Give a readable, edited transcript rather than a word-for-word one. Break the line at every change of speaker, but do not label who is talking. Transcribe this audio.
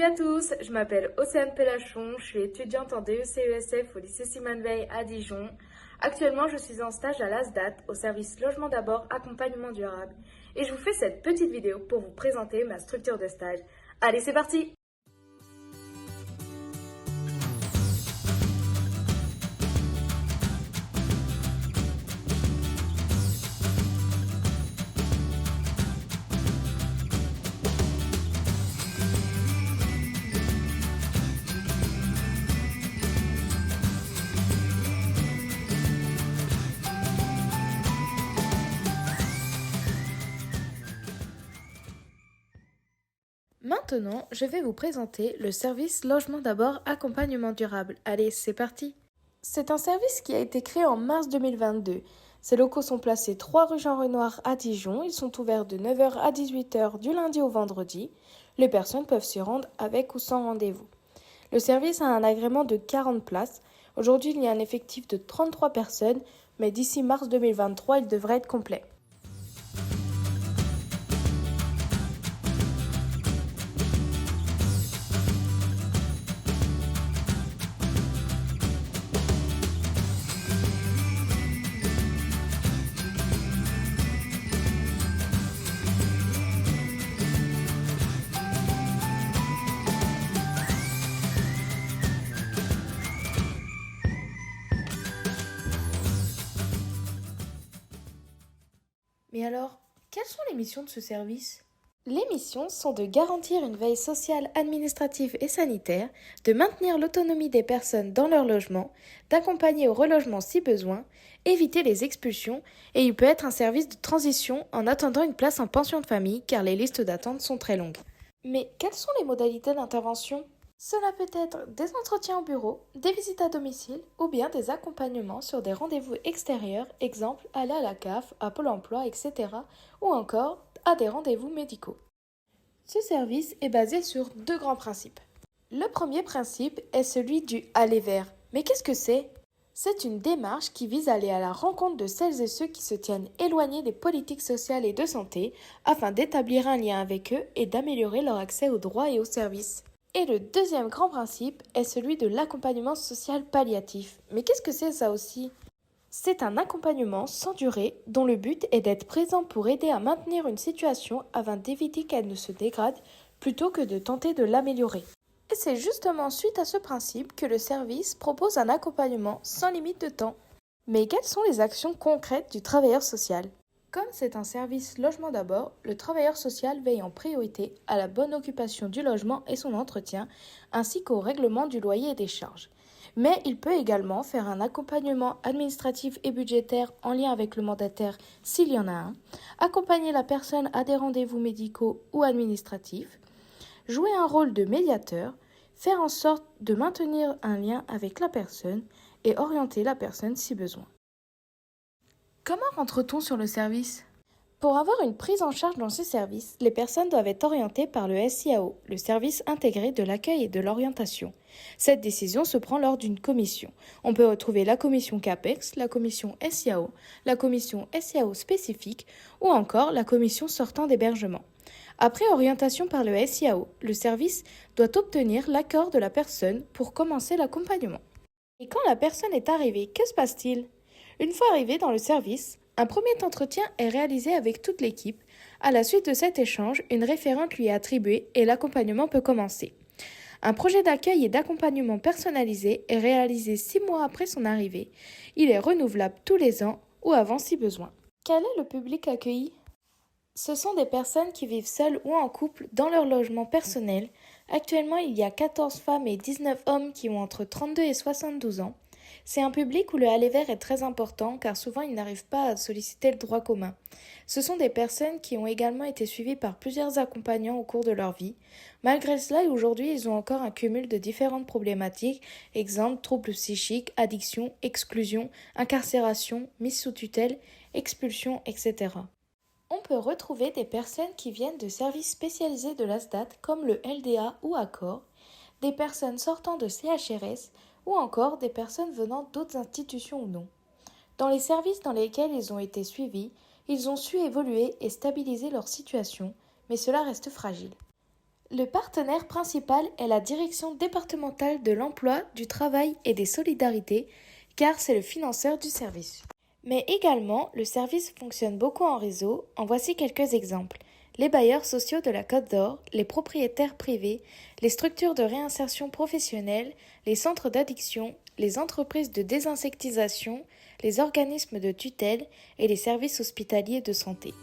Salut à tous, je m'appelle Océane Pellachon, je suis étudiante en DEC-ESF au lycée Simone Veil à Dijon. Actuellement, je suis en stage à l'ASDAT, au service Logement d'abord, accompagnement durable. Et je vous fais cette petite vidéo pour vous présenter ma structure de stage. Allez, c'est parti! Maintenant, je vais vous présenter le service Logement d'abord, accompagnement durable. Allez, c'est parti! C'est un service qui a été créé en mars 2022. Ces locaux sont placés 3 rue Jean-Renoir à Dijon. Ils sont ouverts de 9 h à 18 h du lundi au vendredi. Les personnes peuvent s'y rendre avec ou sans rendez-vous. Le service a un agrément de 40 places. Aujourd'hui, il y a un effectif de 33 personnes, mais d'ici mars 2023, il devrait être complet. Mais alors, quelles sont les missions de ce service ? Les missions sont de garantir une veille sociale, administrative et sanitaire, de maintenir l'autonomie des personnes dans leur logement, d'accompagner au relogement si besoin, éviter les expulsions, et il peut être un service de transition en attendant une place en pension de famille car les listes d'attente sont très longues. Mais quelles sont les modalités d'intervention ? Cela peut être des entretiens au bureau, des visites à domicile ou bien des accompagnements sur des rendez-vous extérieurs, exemple aller à la CAF, à Pôle emploi, etc. ou encore à des rendez-vous médicaux. Ce service est basé sur 2 grands principes. Le premier principe est celui du aller vers. Mais qu'est-ce que c'est ? C'est une démarche qui vise à aller à la rencontre de celles et ceux qui se tiennent éloignés des politiques sociales et de santé afin d'établir un lien avec eux et d'améliorer leur accès aux droits et aux services. Et le deuxième grand principe est celui de l'accompagnement social palliatif. Mais qu'est-ce que c'est ça aussi ? C'est un accompagnement sans durée dont le but est d'être présent pour aider à maintenir une situation afin d'éviter qu'elle ne se dégrade plutôt que de tenter de l'améliorer. Et c'est justement suite à ce principe que le service propose un accompagnement sans limite de temps. Mais quelles sont les actions concrètes du travailleur social ? Comme c'est un service logement d'abord, le travailleur social veille en priorité à la bonne occupation du logement et son entretien, ainsi qu'au règlement du loyer et des charges. Mais il peut également faire un accompagnement administratif et budgétaire en lien avec le mandataire s'il y en a un, accompagner la personne à des rendez-vous médicaux ou administratifs, jouer un rôle de médiateur, faire en sorte de maintenir un lien avec la personne et orienter la personne si besoin. Comment rentre-t-on sur le service ? Pour avoir une prise en charge dans ce service, les personnes doivent être orientées par le SIAO, le service intégré de l'accueil et de l'orientation. Cette décision se prend lors d'une commission. On peut retrouver la commission CAPEX, la commission SIAO, la commission SIAO spécifique ou encore la commission sortant d'hébergement. Après orientation par le SIAO, le service doit obtenir l'accord de la personne pour commencer l'accompagnement. Et quand la personne est arrivée, que se passe-t-il ? Une fois arrivé dans le service, un premier entretien est réalisé avec toute l'équipe. À la suite de cet échange, une référente lui est attribuée et l'accompagnement peut commencer. Un projet d'accueil et d'accompagnement personnalisé est réalisé 6 mois après son arrivée. Il est renouvelable tous les ans ou avant si besoin. Quel est le public accueilli ? Ce sont des personnes qui vivent seules ou en couple dans leur logement personnel. Actuellement, il y a 14 femmes et 19 hommes qui ont entre 32 et 72 ans. C'est un public où le aller vers est très important car souvent ils n'arrivent pas à solliciter le droit commun. Ce sont des personnes qui ont également été suivies par plusieurs accompagnants au cours de leur vie. Malgré cela, aujourd'hui, ils ont encore un cumul de différentes problématiques, exemple troubles psychiques, addiction, exclusion, incarcération, mise sous tutelle, expulsion, etc. On peut retrouver des personnes qui viennent de services spécialisés de l'ASDAT comme le LDA ou Accor, des personnes sortant de CHRS ou encore des personnes venant d'autres institutions ou non. Dans les services dans lesquels ils ont été suivis, ils ont su évoluer et stabiliser leur situation, mais cela reste fragile. Le partenaire principal est la Direction départementale de l'emploi, du travail et des solidarités, car c'est le financeur du service. Mais également, le service fonctionne beaucoup en réseau. En voici quelques exemples. Les bailleurs sociaux de la Côte d'Or, les propriétaires privés, les structures de réinsertion professionnelle, les centres d'addiction, les entreprises de désinsectisation, les organismes de tutelle et les services hospitaliers de santé.